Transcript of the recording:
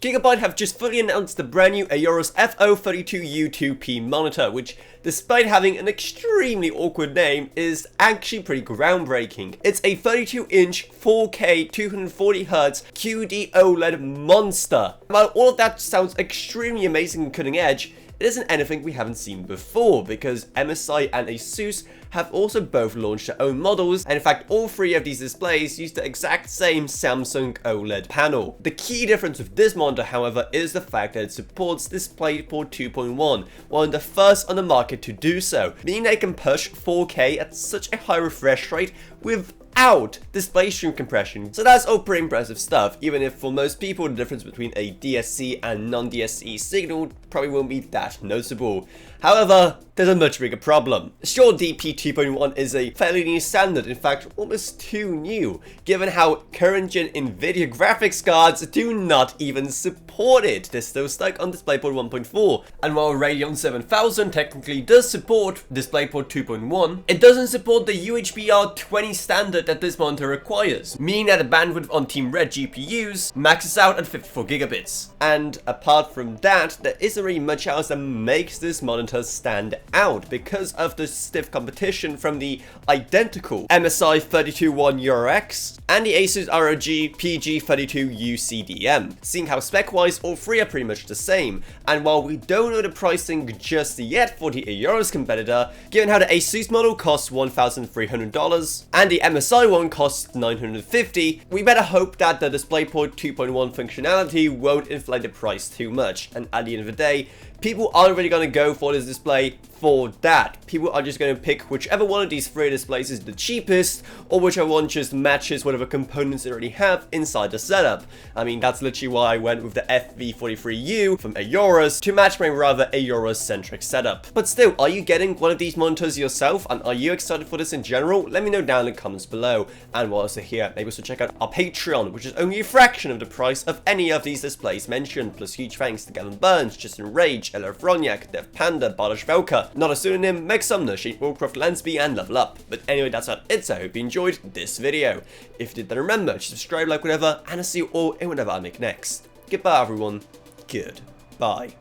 Gigabyte have just fully announced the brand new Aorus FO32U2P monitor, which, despite having an extremely awkward name, is actually pretty groundbreaking. It's a 32-inch 4K 240Hz QD OLED monster. While all of that sounds extremely amazing and cutting edge, it isn't anything we haven't seen before, because MSI and ASUS have also both launched their own models, and in fact all three of these displays use the exact same Samsung OLED panel. The key difference with this monitor, however, is the fact that it supports DisplayPort 2.1, one of the first on the market to do so, meaning they can push 4K at such a high refresh rate without display stream compression. So that's all pretty impressive stuff, even if for most people the difference between a DSC and non-DSC signal probably won't be that noticeable. However, there's a much bigger problem. Sure, DP 2.1 is a fairly new standard, in fact almost too new, given how current gen Nvidia graphics cards do not even support it. They're still stuck on DisplayPort 1.4, and while Radeon 7000 technically does support DisplayPort 2.1, it doesn't support the UHBR20 standard that this monitor requires, meaning that the bandwidth on Team Red GPUs maxes out at 54 gigabits. And apart from that, there isn't really much else that makes this monitor stand out because of the stiff competition from the identical MSI 321UX and the Asus ROG PG32U CDM, seeing how spec-wise all three are pretty much the same. And while we don't know the pricing just yet for the Aorus competitor, given how the Asus model costs $1,300 and the MSI one costs $950, we better hope that the DisplayPort 2.1 functionality won't inflate the price too much, and at the end of the day, people aren't really going to go for this display for that. People are just going to pick whichever one of these three displays is the cheapest, or whichever one just matches whatever components they already have inside the setup. I mean, that's literally why I went with the FV43U from Aorus to match my rather Aorus-centric setup. But still, are you getting one of these monitors yourself, and are you excited for this in general? Let me know down in the comments below. And while also here, maybe also check out our Patreon, which is only a fraction of the price of any of these displays mentioned. Plus huge thanks to Gavin Burns, Justin Rage, Ella Froniak, Dev Panda, Bartosz Velka, Not a Pseudonym, Meg Sumner, Shane Warcraft Lansby, and Level Up. But anyway, that's not it, so I hope you enjoyed this video. If you did, then remember to subscribe, like, whatever, and I'll see you all in whatever I make next. Goodbye everyone, goodbye.